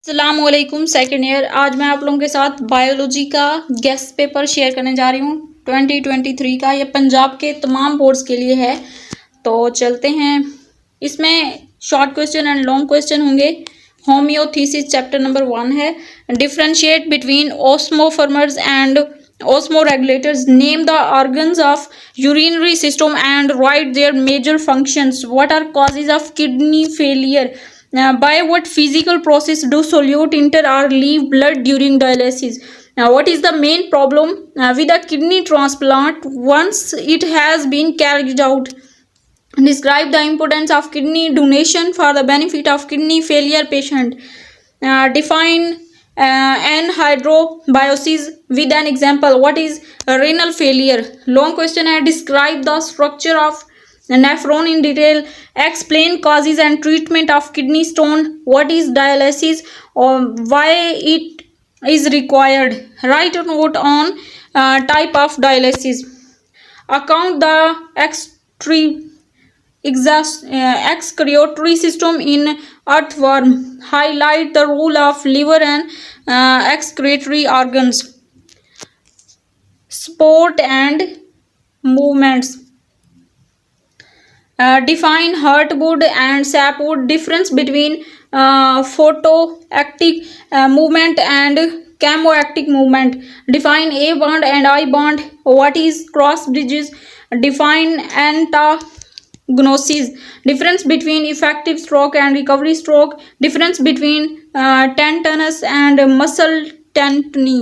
अस्सलामुअलैकुम second year. आज मैं आप लोगों के साथ बायोलॉजी का गेस्ट पेपर शेयर करने जा रही हूँ 2023 का। ये पंजाब के तमाम बोर्ड्स के लिए है। तो चलते हैं। इसमें short question and long question होंगे। होम्योथीसिस चैप्टर नंबर 1 है। Differentiate between osmoconformers and osmoregulators. Name the organs of urinary system and write their major functions. What are causes of kidney failure? By what physical process do solute enter or leave blood during dialysis? Now, what is the main problem with a kidney transplant once it has been carried out? Describe the importance of kidney donation for the benefit of kidney failure patient. Define anhydrobiosis with an example. What is renal failure? Long question है. Describe the structure of nephron in detail. Explain causes and treatment of kidney stone. What is dialysis or why it is required? Write a note on type of dialysis. Account the excretory system in earthworm. Highlight the role of liver and excretory organs. Sport and movements. Define heartwood and sapwood. Difference between photoactive movement and chemoactive movement. Define A bond and I bond. What is cross bridges? Define antagonosis. Difference between effective stroke and recovery stroke. Difference between tendinous and muscle tendony.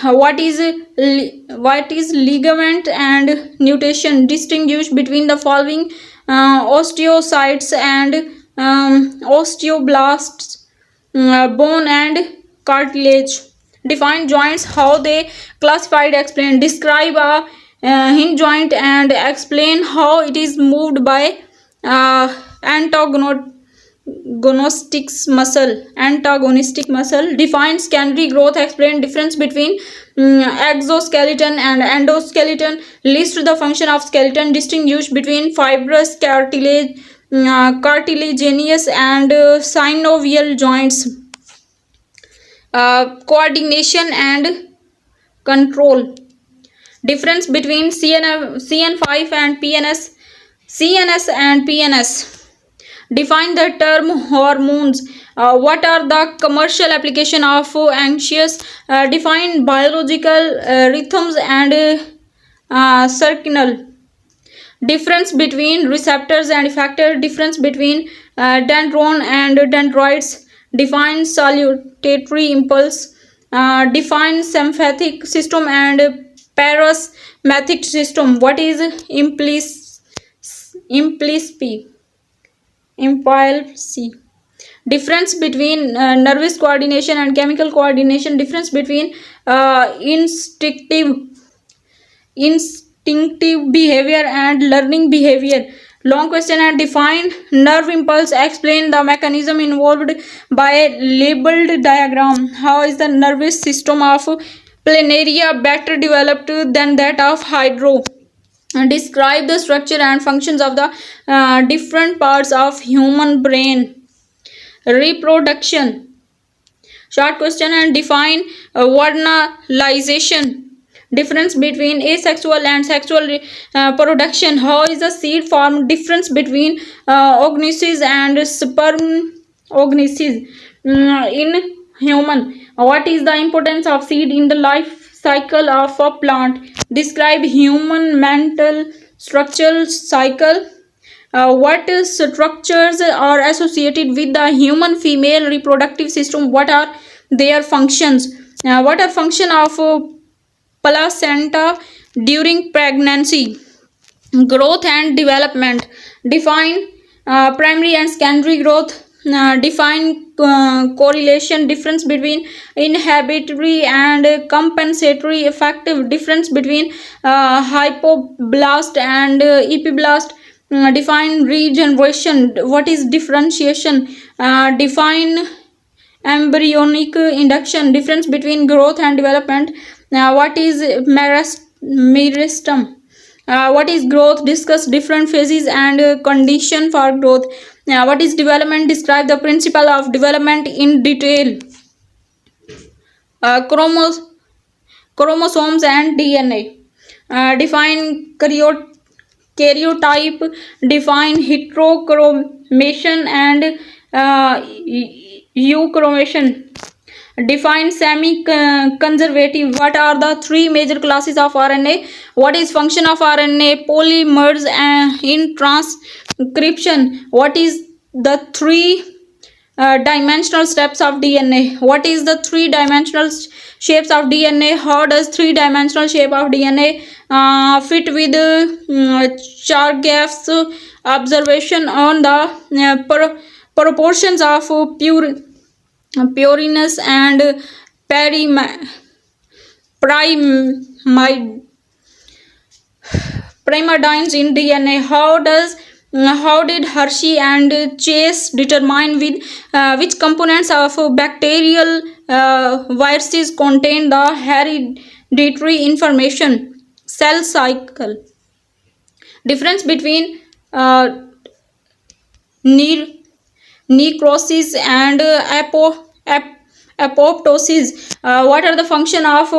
What is ligament and nutation? Distinguish between the following osteocytes and osteoblasts. Bone and cartilage. Define joints, how they classified, explain. Describe a hinge joint and explain how it is moved by antagonistic muscle. Define secondary growth, explain difference between exoskeleton and endoskeleton. List the function of skeleton. Distinguish between fibrous cartilaginous and synovial joints. Coordination and control. Difference between CN5 and PNS. CNS and PNS. Define the term hormones. What are the commercial application of anxious? Define biological rhythms and circanal. Difference between receptors and effector. Difference between dendron and dendroids. Define salutary impulse. Define sympathetic system and parasympathetic system. What is impulse? Difference between nervous coordination and chemical coordination. Difference between instinctive behavior and learning behavior. Long question and define nerve impulse. Explain the mechanism involved by a labeled diagram. How is the nervous system of planaria better developed than that of hydro? Describe the structure and functions of the different parts of human brain. Reproduction. Short question and define vernalization. Difference between asexual and sexual reproduction. How is the seed formed? Difference between oogenesis and spermogenosis in human. What is the importance of seed in the life cycle of a plant? Describe human mental structural cycle. What structures are associated with the human female reproductive system? What are their functions? What are function of placenta during pregnancy? Growth and development. Define primary and secondary growth. Define correlation. Difference between inhibitory and compensatory effective. Difference between hypoblast and epiblast. Define regeneration. What is differentiation? Define embryonic induction. Difference between growth and development. What is meristem? What is growth? Discuss different phases and condition for growth. What is development? Describe the principle of development in detail. uh, chromos- Chromosomes and DNA. Define karyotype, define heterochromation and euchromation. Define semi-conservative. What are the three major classes of RNA? What is function of RNA? Polymers in transcription. What is the three dimensional steps of DNA? What is the three dimensional shapes of DNA? How does three dimensional shape of DNA fit with Chargaff's observation on the proportions of puriness and primide primardines in DNA? How did Hershey and Chase determine which components of bacterial viruses contain the hereditary information? Cell cycle. Difference between ne- necrosis and apoptosis. What are the function of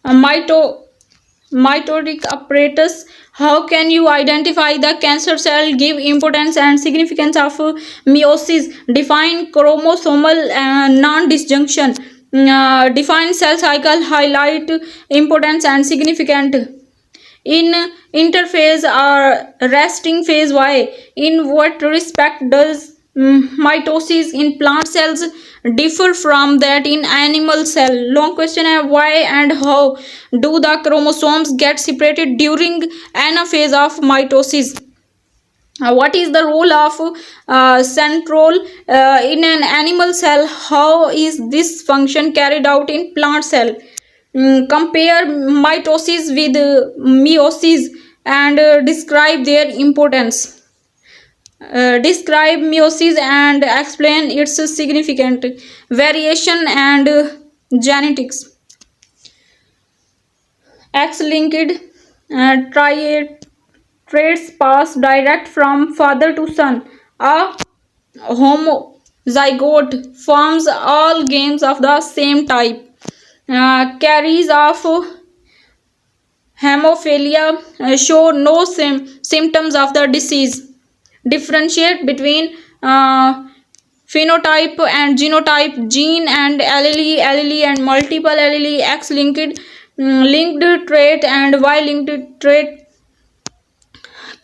mito mitotic apparatus? How can you identify the cancer cell? Give importance and significance of meiosis. Define chromosomal non-disjunction. Define cell cycle. Highlight importance and significant. In interphase or resting phase, why? In what respect does mitosis in plant cells differ from that in animal cell? Long question. Why and how do the chromosomes get separated during anaphase of mitosis? What is the role of centrole in an animal cell? How is this function carried out in plant cell? Compare mitosis with meiosis and describe their importance. Describe meiosis and explain its significant variation and genetics. X-linked traits pass direct from father to son. A homozygote forms all gains of the same type. Carries of hemophilia show no symptoms of the disease. Differentiate between phenotype and genotype, gene and allele and multiple allele, X-linked linked trait and Y-linked trait,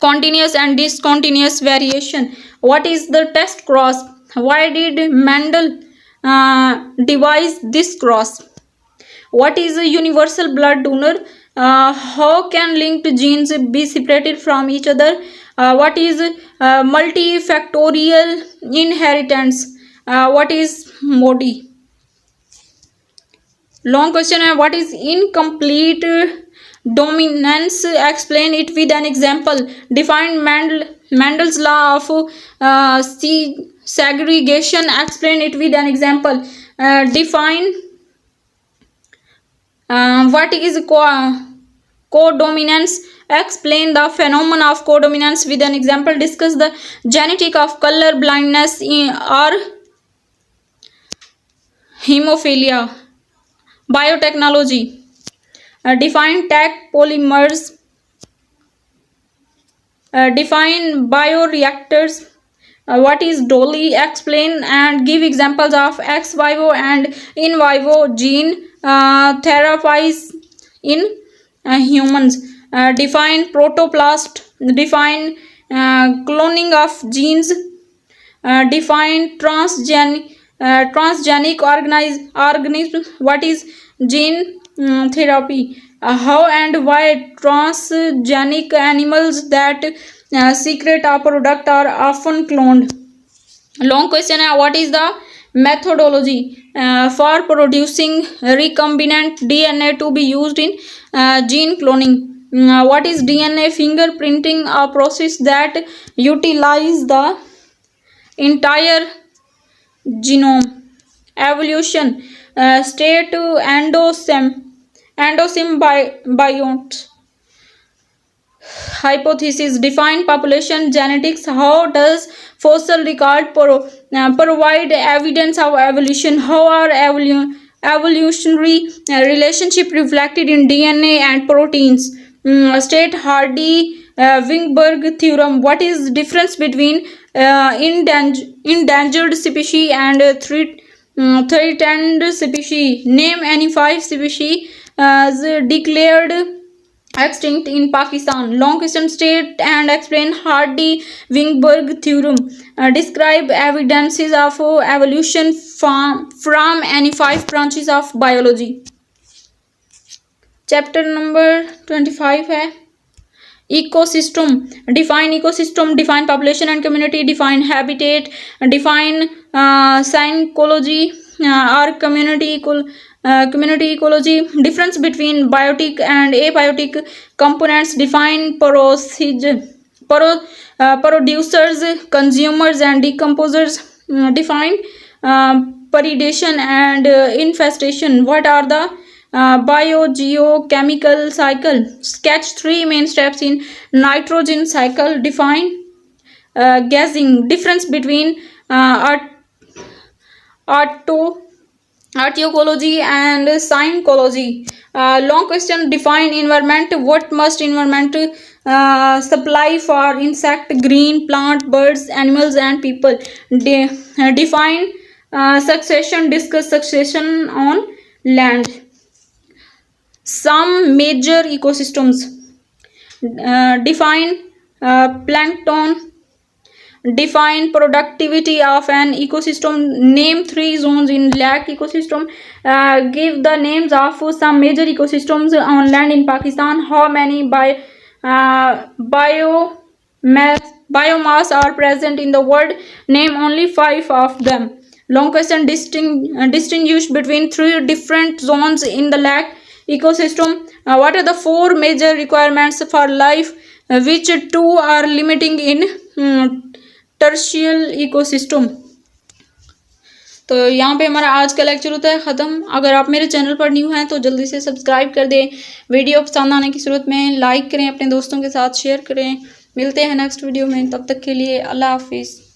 continuous and discontinuous variation. What is the test cross? Why did Mendel devise this cross? What is a universal blood donor? How can linked genes be separated from each other? What is multifactorial inheritance? What is MODI? Long question. What is incomplete dominance? Explain it with an example. Define Mendel's law of segregation. Explain it with an example. Define what is codominance? Explain the phenomenon of codominance with an example. Discuss the genetic of color blindness or hemophilia. Biotechnology. Define tech polymers. Define bioreactors. What is Dolly? Explain and give examples of ex vivo and in vivo gene therapies in humans. Define protoplast. Define cloning of genes. Define transgenic organisms. What is gene therapy? How and why transgenic animals that secret a product are often cloned? Long question. What is the methodology for producing recombinant DNA to be used in gene cloning? What is DNA fingerprinting? A process that utilizes the entire genome. Evolution. State endosymbionts. hypothesis. Define population genetics. How does fossil record provide evidence of evolution? How are evolutionary relationship reflected in DNA and proteins? State Hardy-Weinberg theorem. What is the difference between endangered species and threatened species? Name any 5 species declared extinct in Pakistan. Long question. State and explain Hardy-Weinberg theorem. Describe evidences of evolution from any 5 branches of biology. Chapter number 25 है ecosystem. Define ecosystem, define population and community, define habitat, define psychology और community ecology, difference between biotic and abiotic components, define producers, consumers and decomposers, define predation and infestation. What are the biogeochemical cycle? Sketch 3 main steps in nitrogen cycle. Define gassing. Difference between archaeology and synecology. Long question. Define environment. What must environment supply for insect, green plant, birds, animals and people? Define succession. Discuss succession on land. Some major ecosystems. Define plankton. Define productivity of an ecosystem. Name 3 zones in lake ecosystem. Give the names of some major ecosystems on land in Pakistan. How many biomass are present in the world? Name only 5 of them. Long question. Distinguish between 3 different zones in the lake ecosystem. What are the 4 major requirements for life? Which 2 are limiting in टर्शियल ecosystem. तो यहाँ पे हमारा आज का lecture होता है ख़त्म. अगर आप मेरे चैनल पर न्यू हैं तो जल्दी से सब्सक्राइब कर दें. वीडियो पसंद आने की सूरत में लाइक करें, अपने दोस्तों के साथ शेयर करें. मिलते हैं नेक्स्ट वीडियो में. तब तक के लिए अल्लाह हाफिज़.